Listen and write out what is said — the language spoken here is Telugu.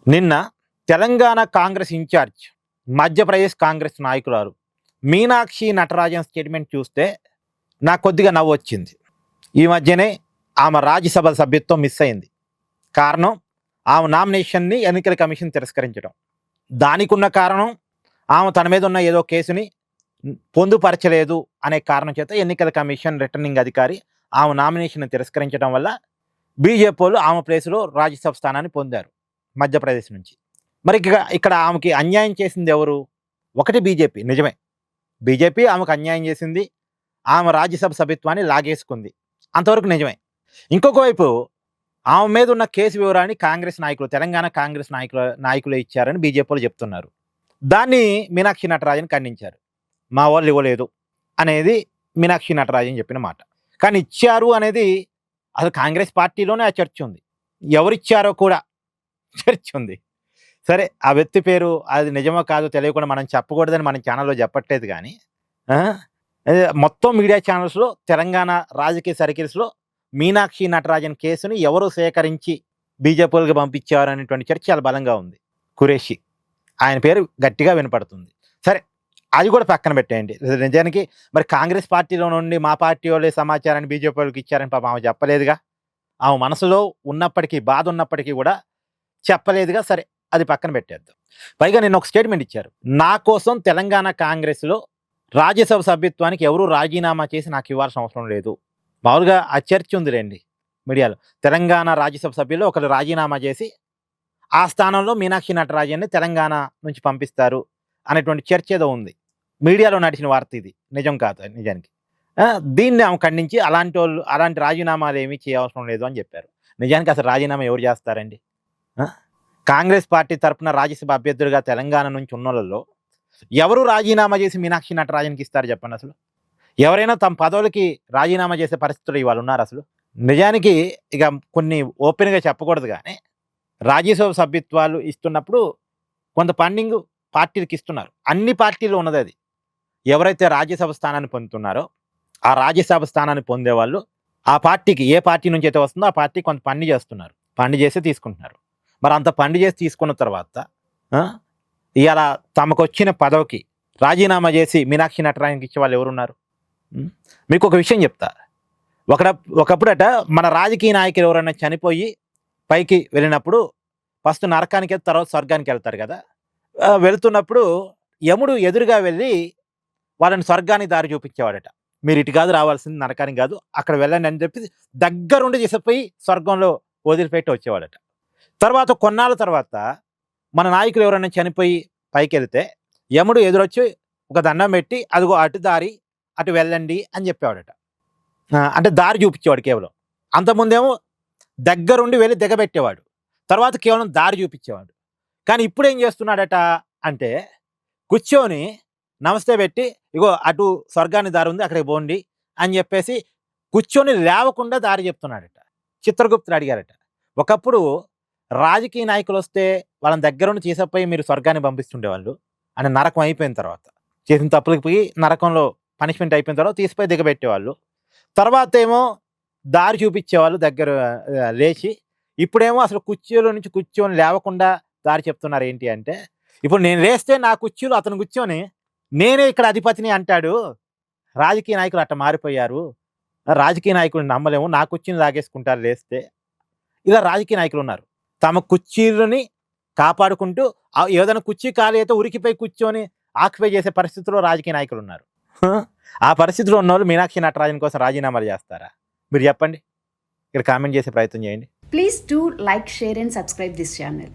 నిన్న తెలంగాణ కాంగ్రెస్ ఇన్ఛార్జ్, మధ్యప్రదేశ్ కాంగ్రెస్ నాయకురాలు మీనాక్షి నటరాజన్ స్టేట్మెంట్ చూస్తే నాకు కొద్దిగా నవ్వు వచ్చింది. ఈ మధ్యనే ఆమె రాజ్యసభ సభ్యత్వం మిస్ అయింది. కారణం ఆమె నామినేషన్ని ఎన్నికల కమిషన్ తిరస్కరించడం. దానికి ఉన్న కారణం ఆమె తన మీద ఉన్న ఏదో కేసుని పొందుపరచలేదు అనే కారణం చేత ఎన్నికల కమిషన్ రిటర్నింగ్ అధికారి ఆమె నామినేషన్ తిరస్కరించడం వల్ల బీజేపీ వాళ్ళు ఆమె ప్లేసులో రాజ్యసభ స్థానాన్ని పొందారు మధ్యప్రదేశ్ నుంచి. మరి ఇక్కడ ఆమెకి అన్యాయం చేసింది ఎవరు? ఒకటి బీజేపీ, నిజమే, బీజేపీ ఆమెకు అన్యాయం చేసింది, ఆమె రాజ్యసభ సభ్యత్వాన్ని లాగేసుకుంది, అంతవరకు నిజమే. ఇంకొక వైపు ఆమె మీద ఉన్న కేసు వివరాన్ని కాంగ్రెస్ నాయకులు, తెలంగాణ కాంగ్రెస్ నాయకులు ఇచ్చారని బీజేపీలు చెప్తున్నారు. దాన్ని మీనాక్షి నటరాజన్ ఖండించారు. మా వాళ్ళు ఇవ్వలేదు అనేది మీనాక్షి నటరాజన్ చెప్పిన మాట. కానీ ఇచ్చారు అనేది అసలు కాంగ్రెస్ పార్టీలోనే ఆ చర్చ ఉంది. ఎవరిచ్చారో కూడా చర్చ ఉంది. సరే, ఆ వ్యక్తి పేరు అది నిజమో కాదో తెలియకుండా మనం చెప్పకూడదని మన ఛానల్లో చెప్పట్లేదు. కానీ మొత్తం మీడియా ఛానల్స్లో తెలంగాణ రాజకీయ సర్కిల్స్లో మీనాక్షి నటరాజన్ కేసుని ఎవరు సేకరించి బీజేపీలకు పంపించారు అనేటువంటి చర్చ చాలా బలంగా ఉంది. ఖురేషి ఆయన పేరు గట్టిగా వినపడుతుంది. సరే, అది కూడా పక్కన పెట్టేయండి. నిజానికి మరి కాంగ్రెస్ పార్టీలో నుండి మా పార్టీ వాళ్ళే సమాచారాన్ని బీజేపీ వాళ్ళకి ఇచ్చారని పాపం ఆమె చెప్పలేదుగా. ఆమె మనసులో ఉన్నప్పటికీ, బాధ ఉన్నప్పటికీ కూడా చెప్పలేదుగా. సరే, అది పక్కన పెట్టేద్దాం. పైగా నిన్న ఒక స్టేట్మెంట్ ఇచ్చారు. నా కోసం తెలంగాణ కాంగ్రెస్లో రాజ్యసభ సభ్యత్వానికి ఎవరూ రాజీనామా చేసి నాకు ఇవ్వాల్సిన అవసరం లేదు. మామూలుగా ఆ చర్చ ఉంది రండి మీడియాలో. తెలంగాణ రాజ్యసభ సభ్యులు ఒకరు రాజీనామా చేసి ఆ స్థానంలో మీనాక్షి నటరాజన్ని తెలంగాణ నుంచి పంపిస్తారు అనేటువంటి చర్చ ఏదో ఉంది. మీడియాలో నడిచిన వార్త ఇది, నిజం కాదు నిజానికి. దీన్ని ఆమె ఖండించి అలాంటి రాజీనామాలు ఏమీ చేయవసరం లేదు అని చెప్పారు. నిజానికి అసలు రాజీనామా ఎవరు చేస్తారండి? కాంగ్రెస్ పార్టీ తరఫున రాజ్యసభ అభ్యర్థులుగా తెలంగాణ నుంచి ఉన్నోళ్ళలో ఎవరు రాజీనామా చేసి మీనాక్షి నటరాజన్కి ఇస్తారు చెప్పండి? అసలు ఎవరైనా తమ పదవులకి రాజీనామా చేసే పరిస్థితులు ఇవాళ ఉన్నారు అసలు? నిజానికి ఇక కొన్ని ఓపెన్గా చెప్పకూడదు, కానీ రాజ్యసభ సభ్యత్వాలు ఇస్తున్నప్పుడు కొంత ఫండింగ్ పార్టీలకు ఇస్తున్నారు. అన్ని పార్టీలు ఉన్నది అది. ఎవరైతే రాజ్యసభ స్థానాన్ని పొందుతున్నారో ఆ రాజ్యసభ స్థానాన్ని పొందేవాళ్ళు ఆ పార్టీకి, ఏ పార్టీ నుంచి అయితే వస్తుందో ఆ పార్టీ కొంత పని చేస్తున్నారు, పని చేసి తీసుకుంటున్నారు. మరి అంత పని చేసి తీసుకున్న తర్వాత ఇలా తమకు వచ్చిన పదవికి రాజీనామా చేసి మీనాక్షి నటరాజన్కి ఇచ్చే వాళ్ళు ఎవరున్నారు? మీకు ఒక విషయం చెప్తా. ఒకప్పుడట మన రాజకీయ నాయకులు ఎవరైనా చనిపోయి పైకి వెళ్ళినప్పుడు ఫస్ట్ నరకానికి వెళ్తే తర్వాత స్వర్గానికి వెళ్తారు కదా. వెళుతున్నప్పుడు యముడు ఎదురుగా వెళ్ళి వాళ్ళని స్వర్గానికి దారి చూపించేవాడట. మీరు ఇటు కాదు రావాల్సింది, నరకానికి కాదు, అక్కడ వెళ్ళండి అని చెప్పి దగ్గరుండి చేసిపోయి స్వర్గంలో వదిలిపెట్టి వచ్చేవాడట. తర్వాత కొన్నాళ్ళ తర్వాత మన నాయకులు ఎవరైనా చనిపోయి పైకి వెళ్తే యముడు ఎదురొచ్చి ఒక దండం పెట్టి అదిగో అటు దారి, అటు వెళ్ళండి అని చెప్పేవాడట. అంటే దారి చూపించేవాడు కేవలం. అంతకుముందేమో దగ్గరుండి వెళ్ళి దిగబెట్టేవాడు, తర్వాత కేవలం దారి చూపించేవాడు. కానీ ఇప్పుడు ఏం చేస్తున్నాడట అంటే కూర్చొని నమస్తే పెట్టి ఇగో అటు స్వర్గానికి దారి ఉంది అక్కడికి పోండి అని చెప్పేసి కూర్చొని లేవకుండా దారి చెప్తున్నాడట. చిత్రగుప్తుడు అడిగారట, ఒకప్పుడు రాజకీయ నాయకులు వస్తే వాళ్ళని దగ్గరుండి చేసపోయి మీరు స్వర్గాన్ని పంపిస్తుండేవాళ్ళు, అని నరకం అయిపోయిన తర్వాత చేసిన తప్పులకి పోయి నరకంలో పనిష్మెంట్ అయిపోయిన తర్వాత తీసిపోయి దిగబెట్టేవాళ్ళు. తర్వాత ఏమో దారి చూపించేవాళ్ళు దగ్గర లేచి. ఇప్పుడేమో అసలు కుర్చీలో నుంచి కూర్చొని లేవకుండా దారి చెప్తున్నారు. ఏంటి అంటే ఇప్పుడు నేను లేస్తే నా కుర్చీలో అతను కూర్చొని నేనే ఇక్కడ అధిపతిని అంటాడు. రాజకీయ నాయకులు అట్ట మారిపోయారు, రాజకీయ నాయకులు నమ్మలేము, నా కుర్చీని లాగేసుకుంటారు లేస్తే. ఇలా రాజకీయ నాయకులు ఉన్నారు. తమ కుర్చీలని కాపాడుకుంటూ ఏదైనా కుర్చీ ఖాళీ అయితే ఉరికిపోయి కూర్చొని ఆక్యుపై చేసే పరిస్థితిలో రాజకీయ నాయకులు ఉన్నారు. ఆ పరిస్థితిలో ఉన్నవాళ్ళు మీనాక్షి నటరాజన్ కోసం రాజీనామాలు చేస్తారా? మీరు చెప్పండి, ఇక్కడ కామెంట్ చేసే ప్రయత్నం చేయండి. Please do like, share and subscribe this channel.